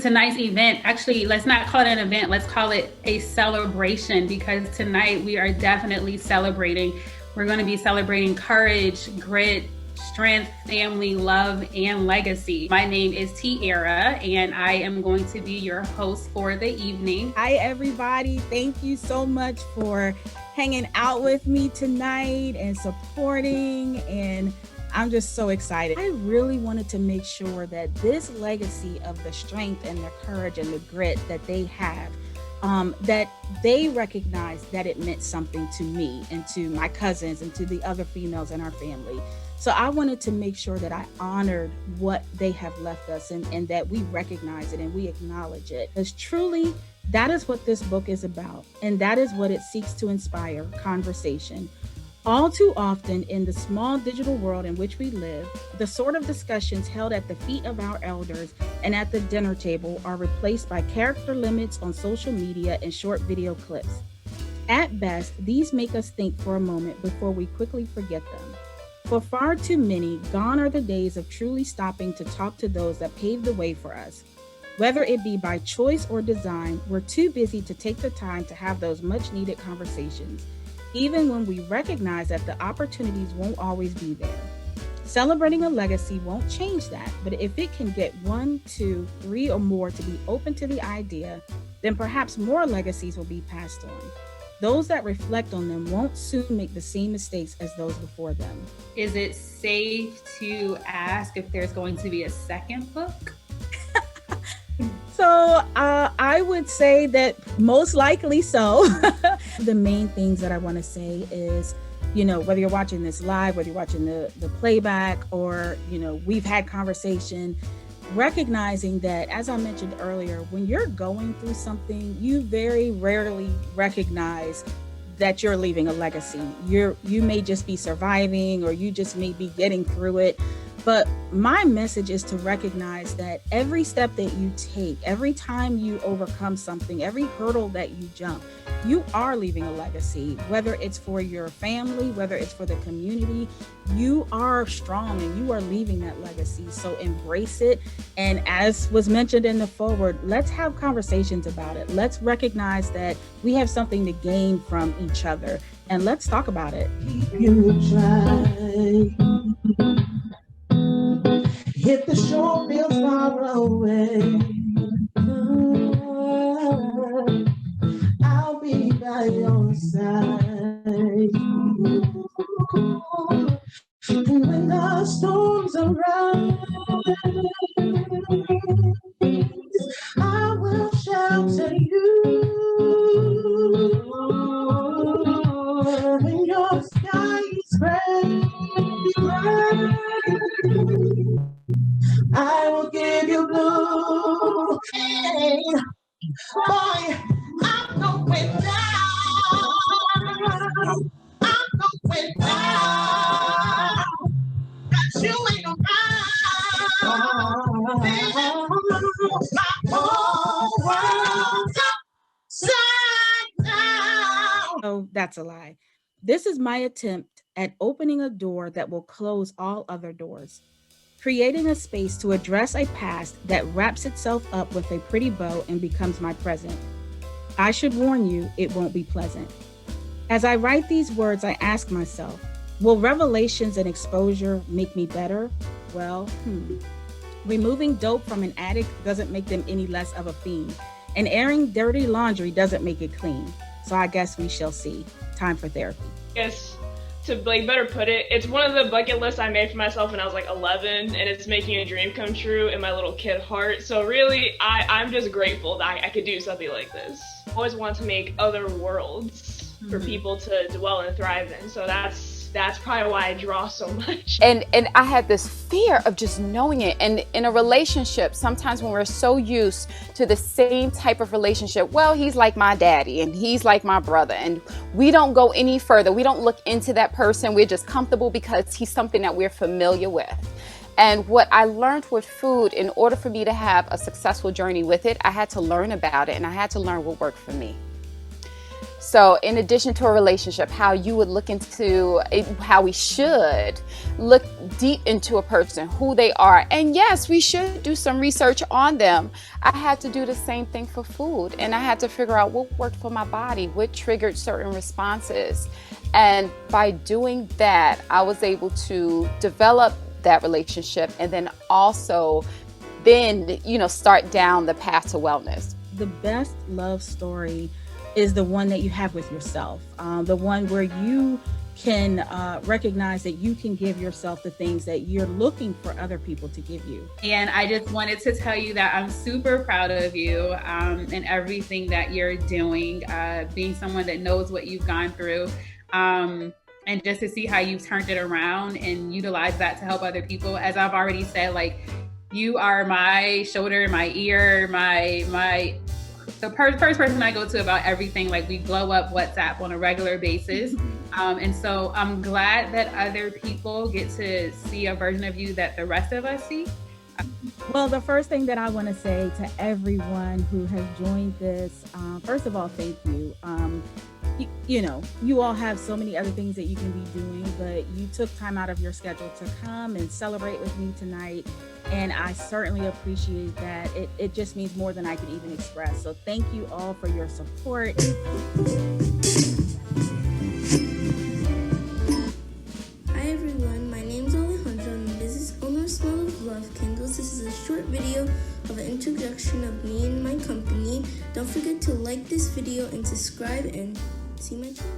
Tonight's event, actually, let's not call it an event, let's call it a celebration, because tonight we are definitely celebrating. We're going to be celebrating courage, grit, strength, family, love, and legacy. My name is TIARA, and I am going to be your host for the evening. Hi, everybody. Thank you so much for hanging out with me tonight and supporting, and I'm just so excited. I really wanted to make sure that this legacy of the strength and the courage and the grit that they have, that they recognize that it meant something to me and to my cousins and to the other females in our family. So I wanted to make sure that I honored what they have left us and that we recognize it and we acknowledge it. Because truly, that is what this book is about. And that is what it seeks to inspire: conversation. All too often in the small digital world in which we live, the sort of discussions held at the feet of our elders and at the dinner table are replaced by character limits on social media and short video clips. At best, these make us think for a moment before we quickly forget them. For far too many, gone are the days of truly stopping to talk to those that paved the way for us. Whether it be by choice or design, we're too busy to take the time to have those much needed conversations, even when we recognize that the opportunities won't always be there. Celebrating a legacy won't change that, but if it can get 1, 2, 3 or more to be open to the idea, then perhaps more legacies will be passed on. Those that reflect on them won't soon make the same mistakes as those before them. Is it safe to ask if there's going to be a second book? So I would say that most likely so. The main things that I want to say is, whether you're watching this live, whether you're watching the playback, or, we've had conversation, recognizing that, as I mentioned earlier, when you're going through something, you very rarely recognize that you're leaving a legacy. You may just be surviving, or you just may be getting through it. But my message is to recognize that every step that you take, every time you overcome something, every hurdle that you jump, you are leaving a legacy. Whether it's for your family, whether it's for the community, you are strong and you are leaving that legacy. So embrace it. And as was mentioned in the foreword, let's have conversations about it. Let's recognize that we have something to gain from each other, and let's talk about it. Hit the shore, feels far away. I'll be by your side. And when the storms arise, I will shelter you. When your sky is gray, I will give you blue. Hey, boy, I'm going down. I'm going down. But you ain't around. My whole world's upside down. Oh, that's a lie. This is my attempt at opening a door that will close all other doors, creating a space to address a past that wraps itself up with a pretty bow and becomes my present. I should warn you, it won't be pleasant. As I write these words, I ask myself, will revelations and exposure make me better? Well, Removing dope from an addict doesn't make them any less of a fiend, and airing dirty laundry doesn't make it clean. So I guess we shall see. Time for therapy. Yes. To better put it, it's one of the bucket lists I made for myself when I was like 11, and it's making a dream come true in my little kid heart. So really, I'm just grateful that I could do something like this. I always want to make other worlds for people to dwell and thrive in. So that's probably why I draw so much. And I had this fear of just knowing it. And in a relationship, sometimes when we're so used to the same type of relationship, well, he's like my daddy and he's like my brother, and we don't go any further. We don't look into that person. We're just comfortable because he's something that we're familiar with. And what I learned with food, in order for me to have a successful journey with it, I had to learn about it, and I had to learn what worked for me. So in addition to a relationship, how you would look into it, how we should look deep into a person, who they are. And yes, we should do some research on them. I had to do the same thing for food, and I had to figure out what worked for my body, what triggered certain responses. And by doing that, I was able to develop that relationship and then also start down the path to wellness. The best love story is the one that you have with yourself, the one where you can recognize that you can give yourself the things that you're looking for other people to give you. And I just wanted to tell you that I'm super proud of you and everything that you're doing, being someone that knows what you've gone through, and just to see how you've turned it around and utilize that to help other people. As I've already said, like, you are my shoulder, my ear, the first person I go to about everything. Like, we blow up WhatsApp on a regular basis. And so I'm glad that other people get to see a version of you that the rest of us see. Well, the first thing that I want to say to everyone who has joined this, first of all, thank you. You all have so many other things that you can be doing, but you took time out of your schedule to come and celebrate with me tonight. And I certainly appreciate that. It just means more than I could even express. So thank you all for your support. Hi everyone, my name is Alejandro and this is On a Smell of Love Candles. This is a short video of an introduction of me and my company. Don't forget to like this video and subscribe and see my channel.